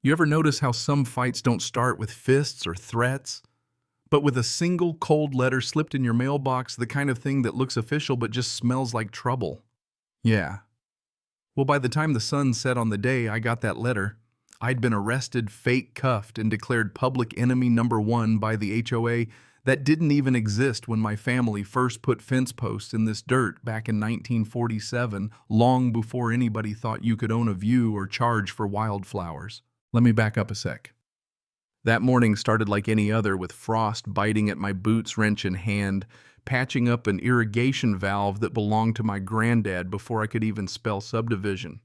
You ever notice how some fights don't start with fists or threats, but with a single cold letter slipped in your mailbox, the kind of thing that looks official but just smells like trouble? Yeah. Well, by the time the sun set on the day I got that letter, I'd been arrested, fake cuffed, and declared public enemy number one by the HOA that didn't even exist when my family first put fence posts in this dirt back in 1947, long before anybody thought you could own a view or charge for wildflowers. Let me back up a sec. That morning started like any other, with frost biting at my boots, wrench in hand, patching up an irrigation valve that belonged to my granddad before I could even spell subdivision.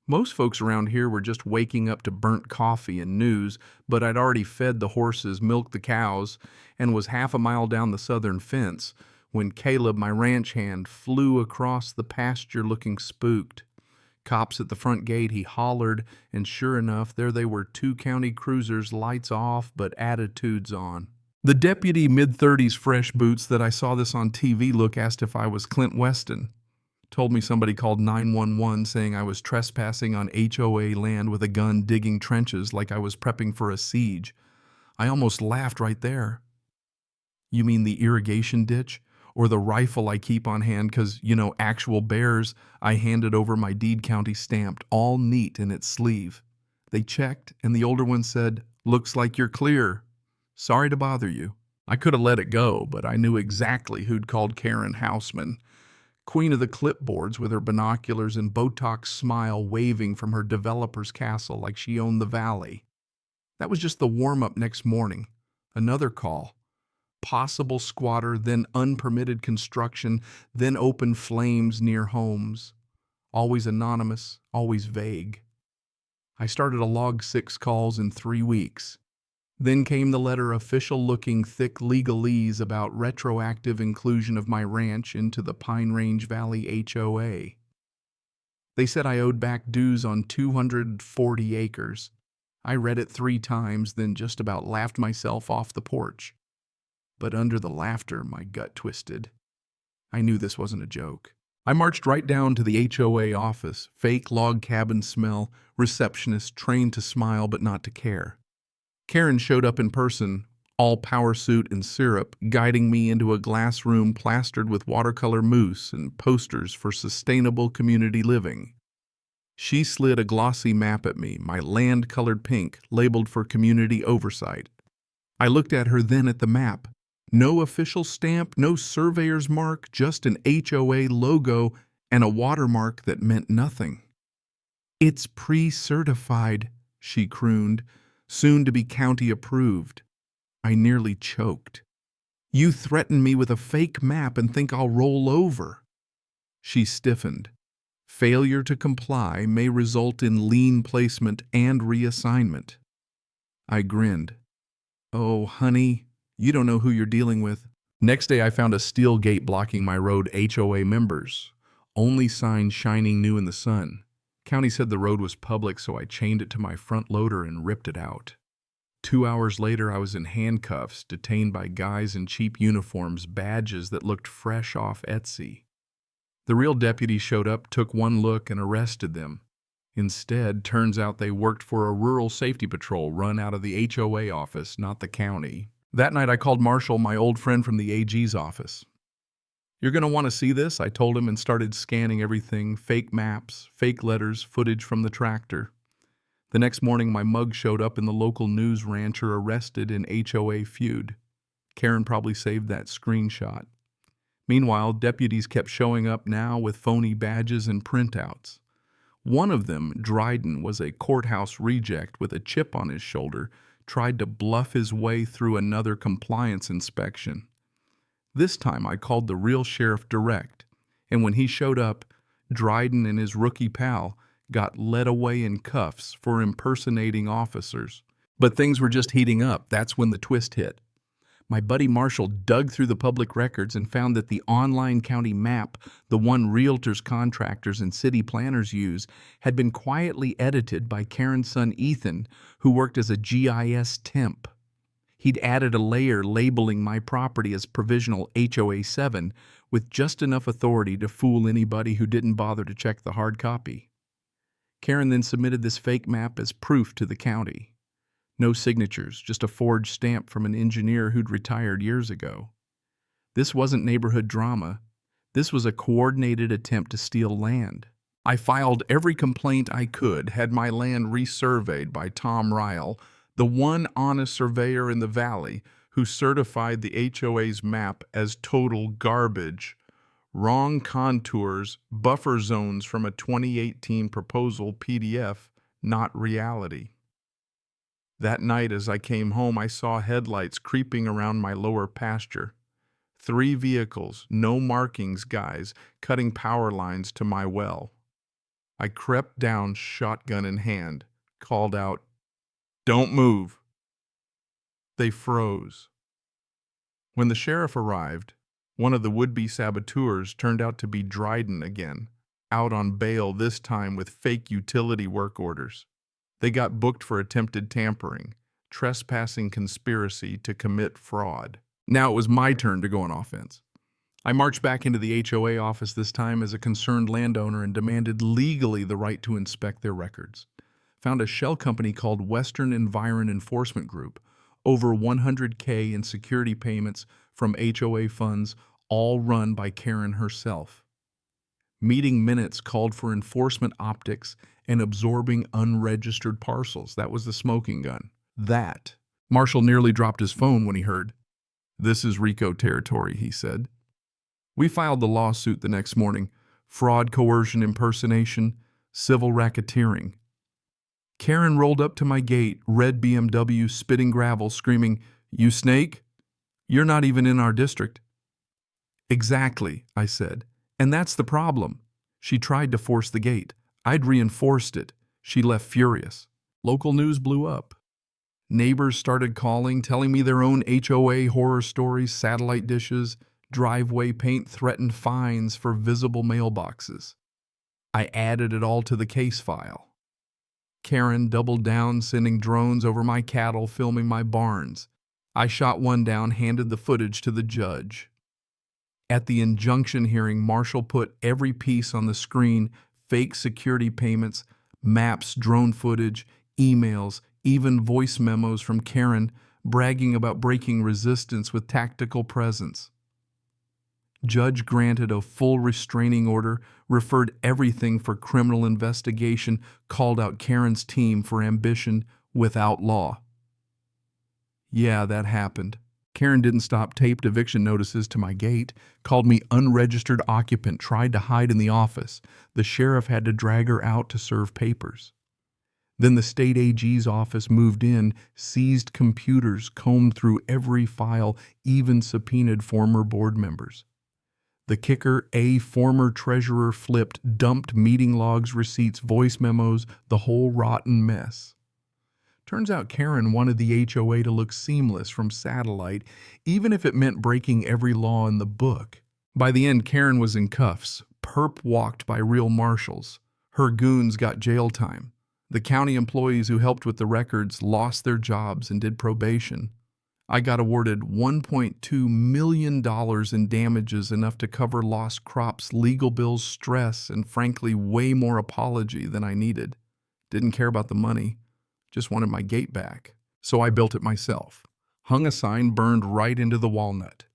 Most folks around here were just waking up to burnt coffee and news, but I'd already fed the horses, milked the cows, and was half a mile down the southern fence when Caleb, my ranch hand, flew across the pasture looking spooked. Cops at the front gate, he hollered, and sure enough, there they were, 2 county cruisers, lights off, but attitudes on. The deputy, mid-30s, fresh boots that I saw this on TV look asked if I was Clint Weston. Told me somebody called 911 saying I was trespassing on HOA land with a gun digging trenches like I was prepping for a siege. I almost laughed right there. You mean the irrigation ditch? Or the rifle I keep on hand because, actual bears? I handed over my deed county stamped, all neat in its sleeve. They checked, and the older one said, "Looks like you're clear. Sorry to bother you." I could have let it go, but I knew exactly who'd called Karen Houseman, queen of the clipboards, with her binoculars and Botox smile waving from her developer's castle like she owned the valley. That was just the warm-up next morning. Another call. Possible squatter, then unpermitted construction, then open flames near homes. Always anonymous, always vague. I started a log 6 calls in 3 weeks. Then came the letter, official-looking thick legalese about retroactive inclusion of my ranch into the Pine Range Valley HOA. They said I owed back dues on 240 acres. I read it 3 times, then just about laughed myself off the porch. But under the laughter, my gut twisted. I knew this wasn't a joke. I marched right down to the HOA office, fake log cabin smell, receptionist trained to smile but not to care. Karen showed up in person, all power suit and syrup, guiding me into a glass room plastered with watercolor mousse and posters for sustainable community living. She slid a glossy map at me, my land-colored pink, labeled for community oversight. I looked at her, then at the map. No official stamp, no surveyor's mark, just an HOA logo and a watermark that meant nothing. "It's pre-certified," she crooned, "soon to be county approved." I nearly choked. "You threaten me with a fake map and think I'll roll over." She stiffened. "Failure to comply may result in lien placement and reassignment." I grinned. "Oh, honey, you don't know who you're dealing with." Next day, I found a steel gate blocking my road. HOA members. Only sign shining new in the sun. County said the road was public, so I chained it to my front loader and ripped it out. 2 hours later, I was in handcuffs, detained by guys in cheap uniforms, badges that looked fresh off Etsy. The real deputy showed up, took one look, and arrested them. Instead, turns out they worked for a rural safety patrol run out of the HOA office, not the county. That night, I called Marshall, my old friend from the AG's office. "You're going to want to see this," I told him, and started scanning everything, fake maps, fake letters, footage from the tractor. The next morning, my mug showed up in the local news, rancher arrested in HOA feud. Karen probably saved that screenshot. Meanwhile, deputies kept showing up now with phony badges and printouts. One of them, Dryden, was a courthouse reject with a chip on his shoulder, tried to bluff his way through another compliance inspection. This time I called the real sheriff direct, and when he showed up, Dryden and his rookie pal got led away in cuffs for impersonating officers. But things were just heating up. That's when the twist hit. My buddy Marshall dug through the public records and found that the online county map, the one realtors, contractors, and city planners use, had been quietly edited by Karen's son Ethan, who worked as a GIS temp. He'd added a layer labeling my property as provisional HOA 7 with just enough authority to fool anybody who didn't bother to check the hard copy. Karen then submitted this fake map as proof to the county. No signatures, just a forged stamp from an engineer who'd retired years ago. This wasn't neighborhood drama. This was a coordinated attempt to steal land. I filed every complaint I could, had my land resurveyed by Tom Ryle, the one honest surveyor in the valley who certified the HOA's map as total garbage. Wrong contours, buffer zones from a 2018 proposal PDF, not reality. That night as I came home, I saw headlights creeping around my lower pasture. 3 vehicles, no markings guys, cutting power lines to my well. I crept down, shotgun in hand, called out, "Don't move." They froze. When the sheriff arrived, one of the would-be saboteurs turned out to be Dryden again, out on bail this time with fake utility work orders. They got booked for attempted tampering, trespassing conspiracy to commit fraud. Now it was my turn to go on offense. I marched back into the HOA office this time as a concerned landowner and demanded legally the right to inspect their records. Found a shell company called Western Environ Enforcement Group, over $100K in security payments from HOA funds, all run by Karen herself. Meeting minutes called for enforcement optics and absorbing unregistered parcels. That was the smoking gun. That. Marshall nearly dropped his phone when he heard. "This is RICO territory," he said. We filed the lawsuit the next morning. Fraud, coercion, impersonation, civil racketeering. Karen rolled up to my gate, red BMW, spitting gravel, screaming, "You snake? You're not even in our district." "Exactly," I said. "And that's the problem." She tried to force the gate. I'd reinforced it. She left furious. Local news blew up. Neighbors started calling, telling me their own HOA horror stories, satellite dishes, driveway paint threatened fines for visible mailboxes. I added it all to the case file. Karen doubled down, sending drones over my cattle, filming my barns. I shot one down, handed the footage to the judge. At the injunction hearing, Marshall put every piece on the screen: fake security payments, maps, drone footage, emails, even voice memos from Karen bragging about breaking resistance with tactical presence. Judge granted a full restraining order, referred everything for criminal investigation, called out Karen's team for ambition without law. Yeah, that happened. Karen didn't stop, taped eviction notices to my gate, called me unregistered occupant, tried to hide in the office. The sheriff had to drag her out to serve papers. Then the state AG's office moved in, seized computers, combed through every file, even subpoenaed former board members. The kicker, a former treasurer flipped, dumped meeting logs, receipts, voice memos, the whole rotten mess. Turns out Karen wanted the HOA to look seamless from satellite, even if it meant breaking every law in the book. By the end, Karen was in cuffs, perp walked by real marshals. Her goons got jail time. The county employees who helped with the records lost their jobs and did probation. I got awarded $1.2 million in damages, enough to cover lost crops, legal bills, stress, and frankly, way more apology than I needed. Didn't care about the money, just wanted my gate back. So I built it myself. Hung a sign burned right into the walnut.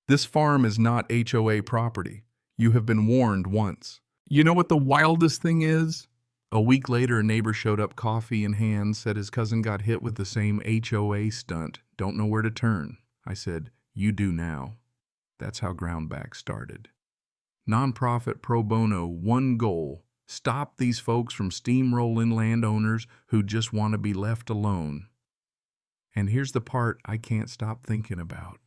"This farm is not HOA property. You have been warned once." You know what the wildest thing is? A week later, a neighbor showed up, coffee in hand, said his cousin got hit with the same HOA stunt. Don't know where to turn. I said, "You do now." That's how Groundback started. Nonprofit pro bono, one goal: stop these folks from steamrolling landowners who just want to be left alone. And here's the part I can't stop thinking about.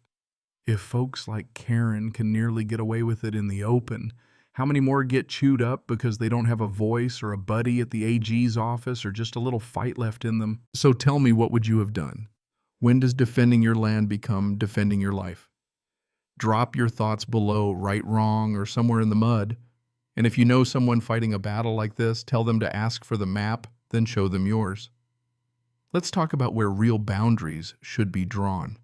If folks like Karen can nearly get away with it in the open, how many more get chewed up because they don't have a voice or a buddy at the AG's office or just a little fight left in them? So tell me, what would you have done? When does defending your land become defending your life? Drop your thoughts below, right, wrong, or somewhere in the mud. And if you know someone fighting a battle like this, tell them to ask for the map, then show them yours. Let's talk about where real boundaries should be drawn.